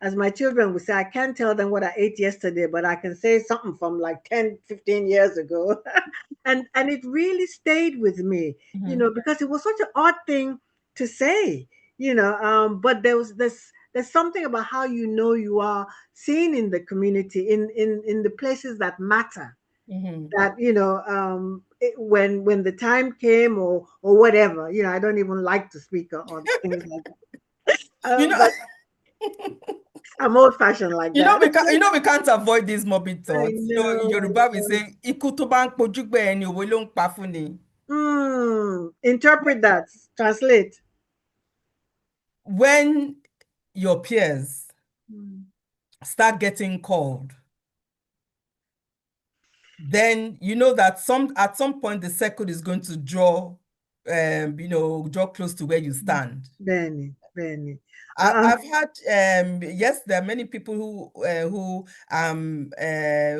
as my children would say, I can't tell them what I ate yesterday, but I can say something from like 10, 15 years ago. And it really stayed with me, because it was such an odd thing to say, but there's something about how you are seen in the community, in the places that matter, that when the time came, or whatever, I don't even like to speak on things like that. You know, But I'm old fashioned like that. we can't avoid these morbid I thoughts. In know. Yoruba we say "Ikú tó bá ń pojúgbé ẹni òwe ló ń pa fún ni." Interpret that. Translate. When your peers start getting called, then you know that at some point the circle is going to draw close to where you stand. Benny. I've had yes, there are many people who I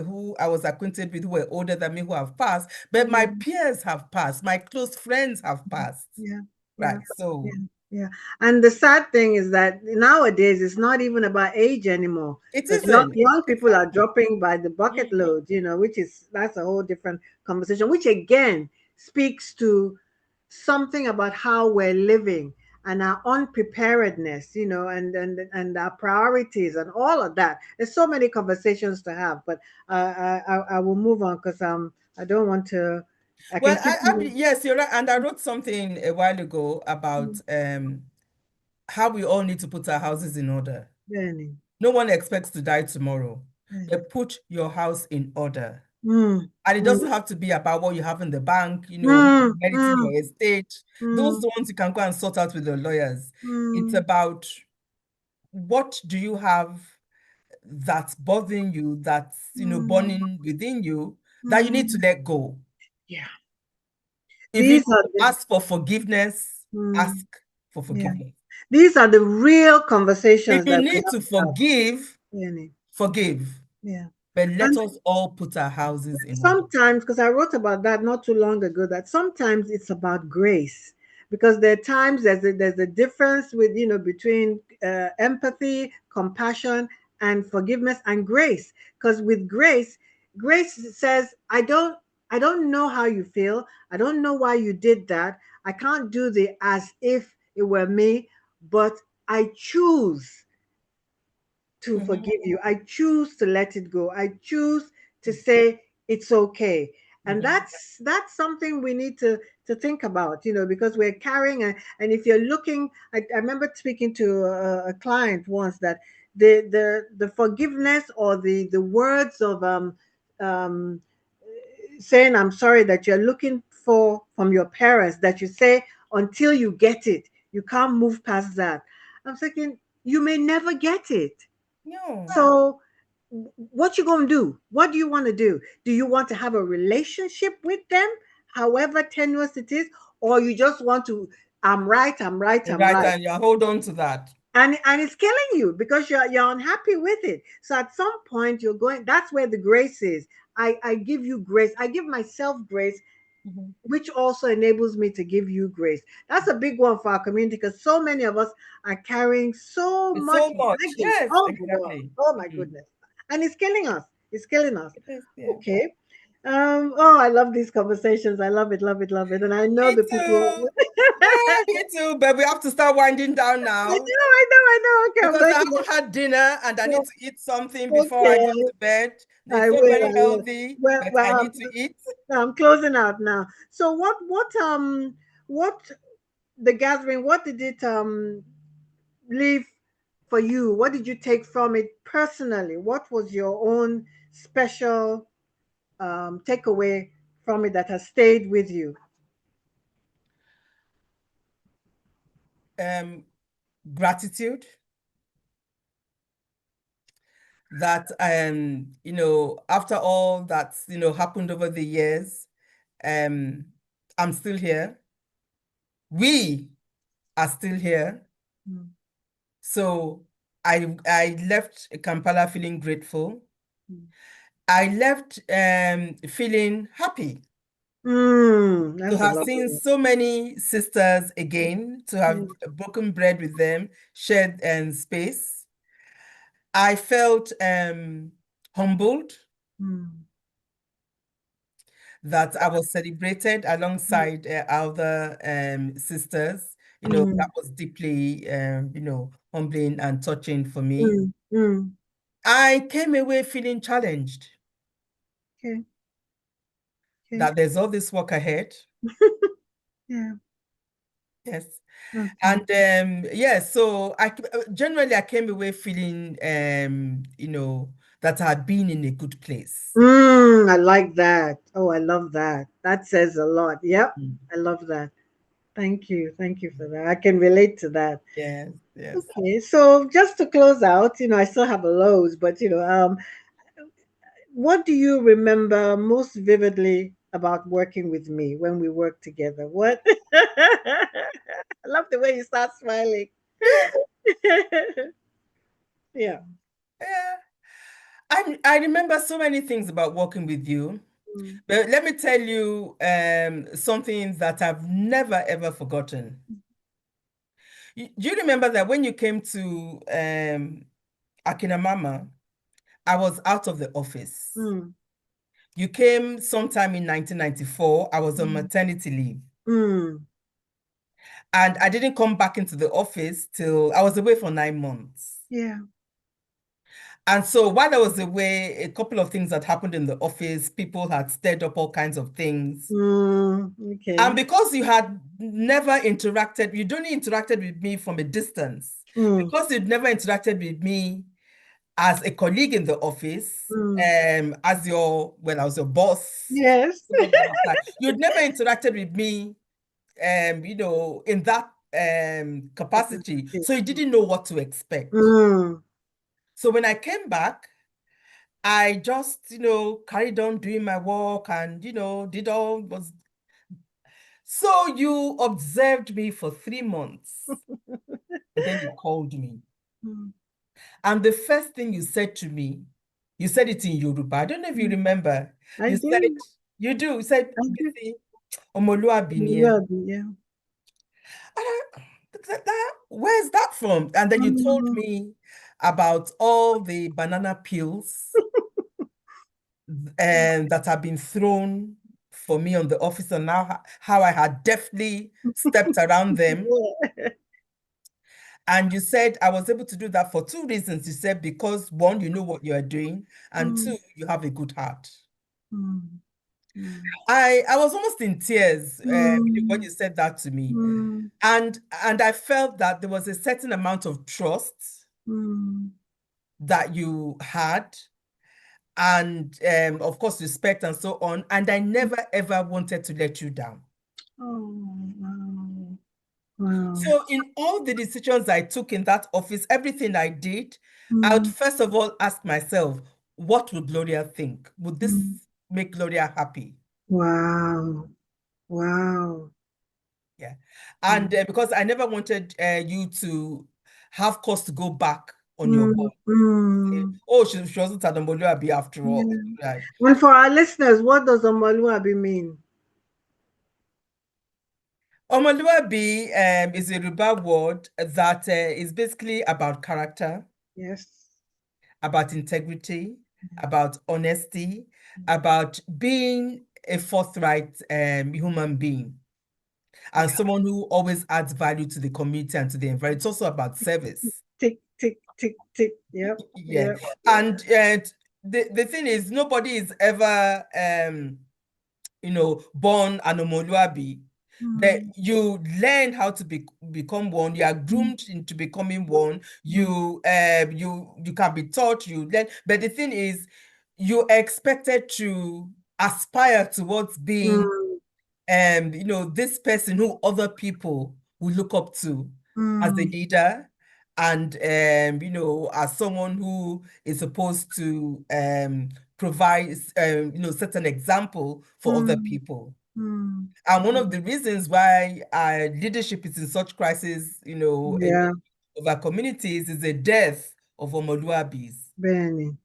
was acquainted with who were older than me who have passed, but my peers have passed, my close friends have passed. Yeah. Right. So yeah. And the sad thing is that nowadays it's not even about age anymore. It Because isn't. young people are dropping by the bucket load, that's a whole different conversation, which again speaks to something about how we're living and our unpreparedness, and our priorities and all of that. There's so many conversations to have, but I will move on because I don't want to. Well, yes, you're right. And I wrote something a while ago about how we all need to put our houses in order. Benny. No one expects to die tomorrow. But put your house in order. And it doesn't have to be about what you have in the bank, managing your estate. Those ones you can go and sort out with your lawyers. It's about what do you have that's bothering you, that's burning within you, that you need to let go. Yeah. If you ask for forgiveness, ask for forgiveness. These are the real conversations. If you need to forgive, forgive. Yeah. But let us all put our houses in order. Sometimes, because I wrote about that not too long ago, that sometimes it's about grace. Because there are times there's a difference with between empathy, compassion, and forgiveness and grace. Because with grace says, I don't know how you feel. I don't know why you did that. I can't do the as if it were me, but I choose to forgive you. I choose to let it go. I choose to say it's okay. And that's something we need to think about, because we're carrying and if you're looking, I remember speaking to a client once that the forgiveness or the words of saying I'm sorry that you're looking for from your parents, that you say until you get it, you can't move past that. I'm thinking you may never get it. No. So what you gonna do? What do you want to do? Do you want to have a relationship with them, however tenuous it is, or you just want to, I'm right, and you hold on to that, and it's killing you because you're unhappy with it. So at some point you're going. That's where the grace is. I give you grace. I give myself grace, which also enables me to give you grace. That's a big one for our community because so many of us are carrying so much baggage. Yes, exactly. Oh my goodness. And it's killing us. It's killing us. Okay. Oh, I love these conversations. I love it. And I know me the too. people. Yeah, me too, but we have to start winding down now. I know. Okay, because I haven't had dinner and I need to eat something before I go to bed. They feel very healthy, but I need to eat. I'm closing out now. So what the gathering, what did it leave for you? What did you take from it personally? What was your own special takeaway from it that has stayed with you? Gratitude. That after all that's happened over the years, I'm still here. We are still here. So I left Kampala feeling grateful. I left feeling happy to have seen so many sisters again, to have broken bread with them, shared space. I felt humbled that I was celebrated alongside other sisters. That was deeply, humbling and touching for me. I came away feeling challenged. Okay. That there's all this work ahead. Yeah. Yes. Okay. And so I came away feeling that I had been in a good place. I like that. Oh, I love that. That says a lot. Yep. I love that. Thank you. Thank you for that. I can relate to that. Yes, yes. Okay. So just to close out, I still have a lows, but what do you remember most vividly about working with me when we worked together? What? I love the way you start smiling. Yeah. Yeah. I remember so many things about working with you. But let me tell you something that I've never ever forgotten. Do you remember that when you came to Akinamama, I was out of the office. You came sometime in 1994. I was on maternity leave. And I didn't come back into the office till I was away for 9 months. Yeah. And so while I was away, a couple of things had happened in the office. People had stirred up all kinds of things. Okay. And because you had never interacted, you'd only interacted with me from a distance. Because you'd never interacted with me as a colleague in the office, I was your boss. Yes. You'd never interacted with me, in that capacity. So you didn't know what to expect. So when I came back, I just, carried on doing my work and, did all was. So you observed me for 3 months and then you called me. And the first thing you said to me, you said it in Yoruba. I don't know if you remember. I You do. said, you do. You said, Bisi, Omoluabi ni ẹ́. Yeah. Where's that from? And then you told me about all the banana peels that have been thrown for me on the office and now how I had deftly stepped around them. Yeah. And you said I was able to do that for 2 reasons. You said because 1, you know what you are doing, and 2, you have a good heart. I was almost in tears when you said that to me. And I felt that there was a certain amount of trust that you had, and of course respect and so on. And I never ever wanted to let you down. Oh, wow. So in all the decisions I took in that office, everything I did, I would first of all ask myself, what would Gloria think? Would this make Gloria happy? Wow. Wow. Yeah. And because I never wanted you to have cause to go back on your word. Oh, she wasn't an Omoluabi after all. Yeah. Right. And for our listeners, what does Omoluabi mean? Omoluabi is a Yoruba word that is basically about character. Yes. About integrity, about honesty, about being a forthright human being, and someone who always adds value to the community and to the environment. It's also about service. Tick, tick, tick, tick. Yep. Yeah. Yep. And the thing is, nobody is ever, born an Omoluabi. That you learn how to become one. You are groomed into becoming one. You can be taught. You learn, but the thing is, you're expected to aspire towards being, this person who other people will look up to as a leader, and as someone who is supposed to provide certain example for other people. And one of the reasons why leadership is in such crisis, Yeah. of our communities is the death of Omoluabis. Benny.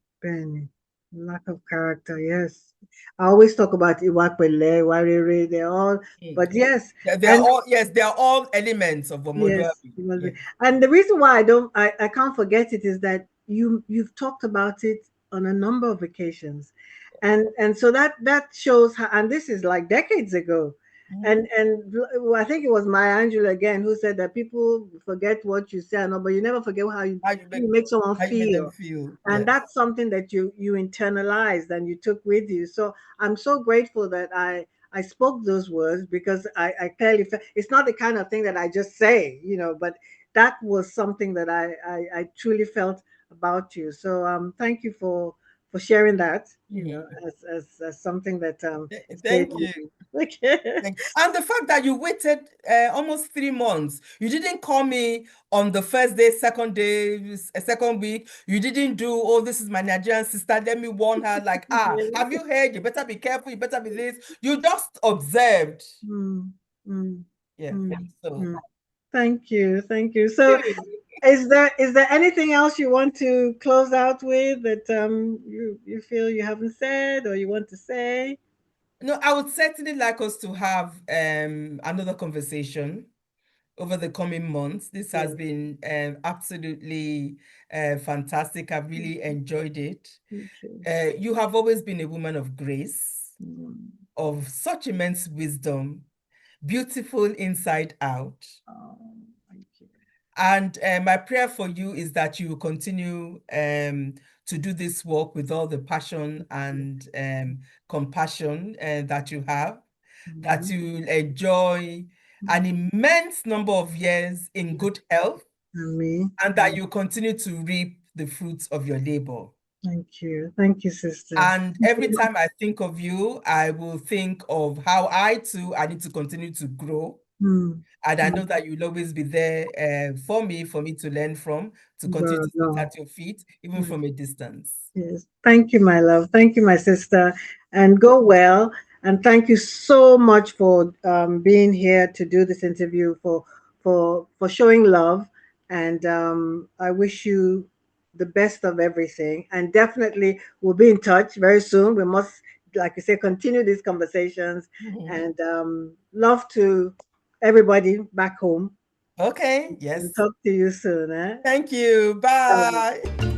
Lack of character, yes. I always talk about Iwapele, Warere, they're all, but yes. They are all elements of Yes, Omoluabi. it must be. Yes. And the reason why I can't forget it is that you've talked about it on a number of occasions, and so that shows how, and this is like decades ago. And I think it was Maya Angelou again who said that people forget what you say, no, but you never forget how you make someone how you make them feel. feel. And Yes. that's something that you internalized and you took with you. So I'm so grateful that I spoke those words, because I clearly felt it's not the kind of thing that I just say, but that was something that I truly felt about you. So thank you for sharing that, as something that stayed Thank with you. me. Okay. And the fact that you waited almost 3 months, you didn't call me on the first day, second day, second week. You didn't do, oh, this is my Nigerian sister. Let me warn her, like, have you heard? You better be careful. You better be this. You just observed. Mm, mm, Yeah. So, mm. Thank you, thank you. So, you is there anything else you want to close out with that you feel you haven't said or you want to say? know, I would certainly like us to have another conversation over the coming months. This Yeah. has been absolutely fantastic. I've really enjoyed it. Thank you. You have always been a woman of grace, Mm. of such immense wisdom, beautiful inside out. Oh, thank you. And my prayer for you is that you will continue to do this work with all the passion and compassion that you have, that Mhm. you will enjoy an Mhm. immense number of years in good health, And me. and that you continue to reap the fruits of your labor. Thank you. Thank you, sister. And every time I think of you, I will think of how I too, I need to continue to grow. Mm. And I Mm. know that you'll always be there for me to learn from, to continue God, to sit no. at your feet, even Mm. from a distance. Yes. Thank you, my love. Thank you, my sister. And go well. And thank you so much for being here to do this interview, for showing love. And I wish you the best of everything. And definitely we'll be in touch very soon. We must, like you say, continue these conversations. Mhm. And love to everybody back home. Okay, And yes. talk to you soon. Eh? Thank you. Bye. Bye.